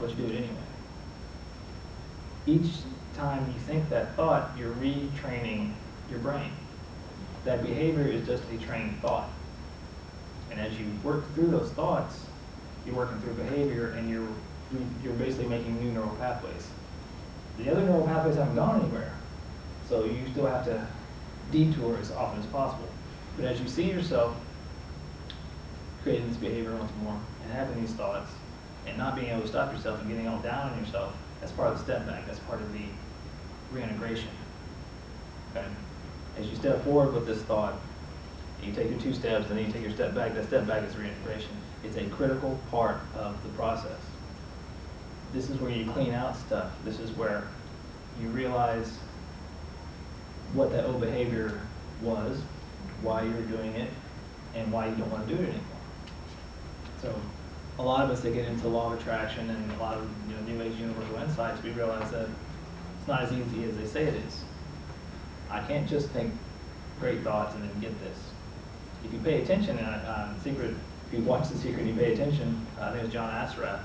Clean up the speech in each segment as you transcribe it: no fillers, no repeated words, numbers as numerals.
but you do it anyway. Each time you think that thought, you're retraining your brain. That behavior is just a trained thought. And as you work through those thoughts, you're working through behavior, and you're basically making new neural pathways. The other neural pathways haven't gone anywhere, so you still have to detour as often as possible. But as you see yourself creating this behavior once more, and having these thoughts, and not being able to stop yourself and getting all down on yourself, that's part of the step back, that's part of the reintegration. Okay? As you step forward with this thought, you take your 2 steps, and then you take your step back, that step back is reintegration. It's a critical part of the process. This is where you clean out stuff. This is where you realize what that old behavior was, why you're doing it, and why you don't want to do it anymore. So a lot of us that get into law of attraction and a lot of New Age universal insights, we realize that it's not as easy as they say it is. I can't just think great thoughts and then get this. If you pay attention, Secret, if you watch The Secret and you pay attention, I think it was John Assaraf,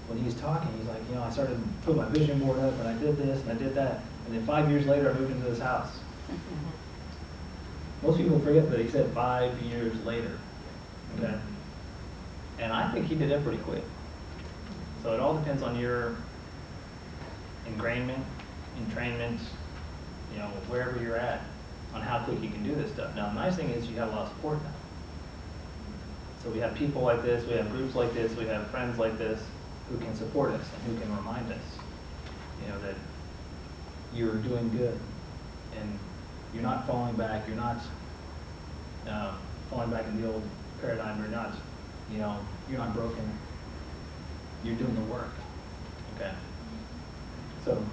when he's talking, he's like, I started to put my vision board up, and I did this, and I did that, and then 5 years later, I moved into this house. Most people forget that he said 5 years later, okay? And I think he did that pretty quick. So it all depends on your entrainment, wherever you're at, on how quick you can do this stuff. Now, the nice thing is you have a lot of support now. So we have people like this, we have groups like this, we have friends like this who can support us and who can remind us, that you're doing good and you're not falling back. You're not falling back in the old paradigm. You're not broken. You're doing the work. Okay. So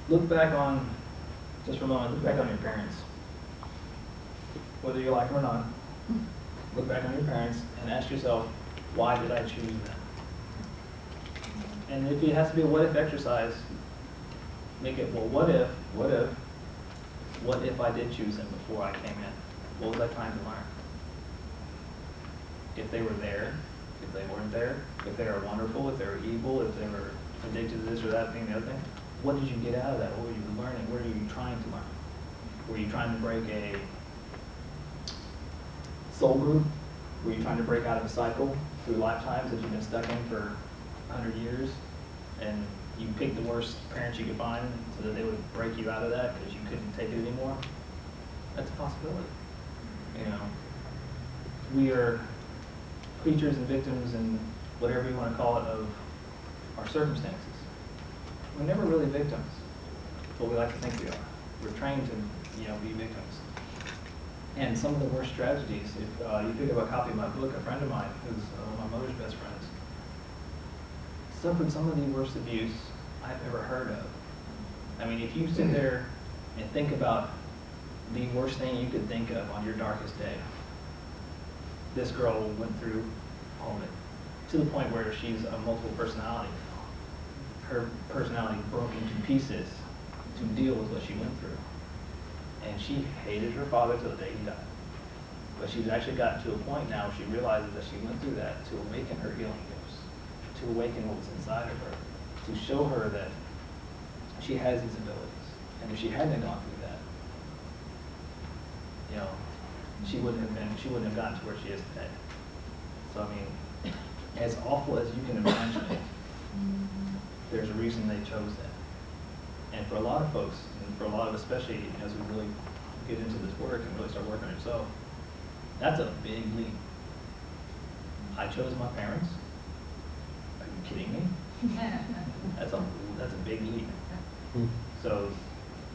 look back on, just for a moment, look back on your parents. Whether you like them or not, look back on your parents and ask yourself, why did I choose them? And if it has to be a what if exercise, make it, well, what if I did choose them before I came in? What was I trying to learn? If they were there, if they weren't there, if they were wonderful, if they were evil, if they were addicted to this or that thing, the other thing, what did you get out of that? What were you learning? What are you trying to learn? Were you trying to break a soul group? Were you trying to break out of a cycle through lifetimes that you've been stuck in for 100 years? And you picked the worst parents you could find so that they would break you out of that because you couldn't take it anymore? That's a possibility. We are creatures and victims and whatever you want to call it of our circumstances. We're never really victims, but we like to think we are. We're trained to, be victims. And some of the worst tragedies, if you pick up a copy of my book, a friend of mine, who's one of my mother's best friends, suffered some of the worst abuse I've ever heard of. I mean, if you sit there and think about the worst thing you could think of on your darkest day, this girl went through all of it, to the point where she's a multiple personality. Her personality broke into pieces to deal with what she went through. And she hated her father till the day he died. But she's actually gotten to a point now where she realizes that she went through that to awaken her healing gifts, to awaken what was inside of her, to show her that she has these abilities. And if she hadn't gone through that, she wouldn't have gotten to where she is today. So I mean, as awful as you can imagine it, there's a reason they chose that. And for a lot of folks, and for a lot of, especially as we really get into this work and really start working on yourself, that's a big leap. I chose my parents. Are you kidding me? That's a big leap. So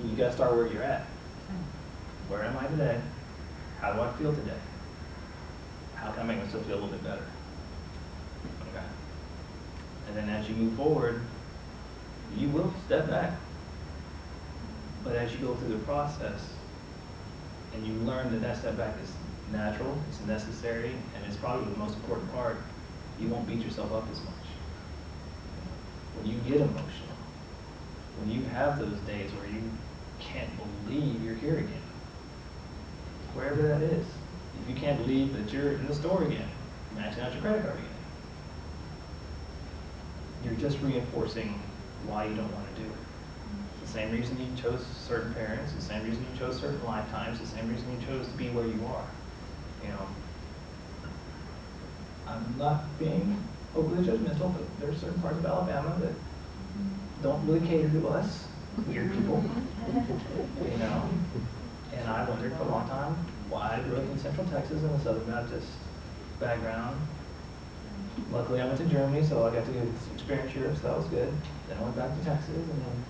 you got to start where you're at. Where am I today? How do I feel today? How can I make myself feel a little bit better? Okay. And then as you move forward, you will step back. But as you go through the process and you learn that that step back is natural, it's necessary, and it's probably the most important part, you won't beat yourself up as much. When you get emotional, when you have those days where you can't believe you're here again, wherever that is, if you can't believe that you're in the store again, maxing out your credit card again, you're just reinforcing why you don't want to do it. It's the same reason you chose certain parents, the same reason you chose certain lifetimes, the same reason you chose to be where you are. You know, I'm not being overly judgmental, but there's certain parts of Alabama that don't really cater to us, weird people, you know. And I wondered for a long time why I grew up in Central Texas in a Southern Baptist background. Luckily, I went to Germany, so I got to experience Europe, so that was good. Then I went back to Texas, and then,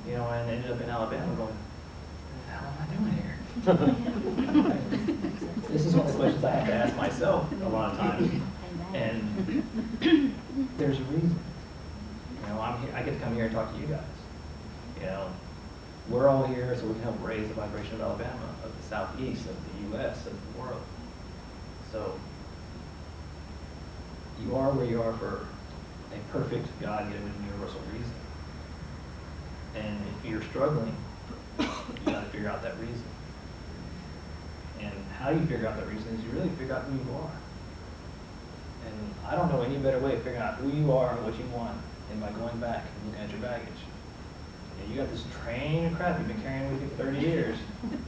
you know, and ended up in Alabama going, what the hell am I doing here? This is one of the questions I have to ask myself a lot of times. And there's a reason. You know, I'm here, I get to come here and talk to you guys. You know, we're all here so we can help raise the vibration of Alabama, of the Southeast, of the U.S., of the world. So you are where you are for a perfect, God-given, universal reason. And if you're struggling, you got to figure out that reason. And how you figure out that reason is you really figure out who you are. And I don't know any better way of figuring out who you are and what you want than by going back and looking at your baggage. And you got this train of crap you've been carrying with you for 30 years.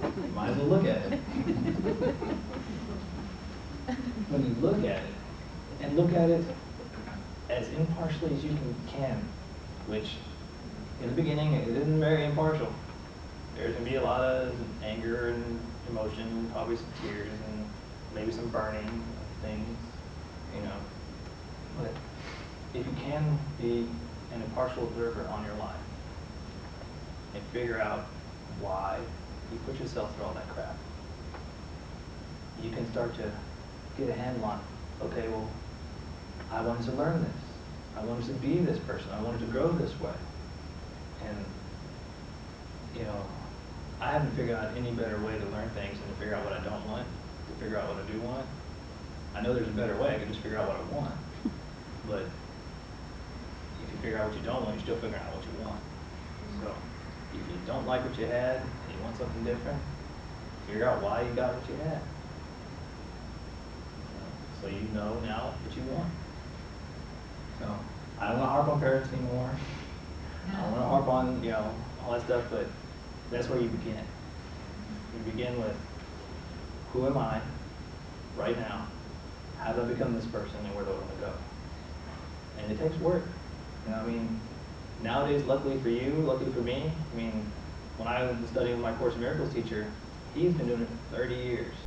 You might as well look at it. When you look at it, and look at it as impartially as you can, which in the beginning it isn't very impartial. There's going to be a lot of anger and emotion, probably some tears, and maybe some burning of things, you know. But if you can be an impartial observer on your life and figure out why you put yourself through all that crap, you can start to get a handle on, okay, well, I wanted to learn this. I wanted to be this person. I wanted to grow this way. And, you know, I haven't figured out any better way to learn things than to figure out what I don't want, to figure out what I do want. I know there's a better way. I can just figure out what I want. But if you figure out what you don't want, you're still figuring out what you want. So if you don't like what you had and you want something different, figure out why you got what you had. So you know now what you want. So I don't want to harp on parents anymore. I don't want to harp on, you know, all that stuff, but that's where you begin. You begin with, who am I right now? How do I become this person, and where do I want to go? And it takes work. You know, I mean, nowadays, luckily for you, luckily for me, I mean, when I was studying with my Course in Miracles teacher, he's been doing it for 30 years.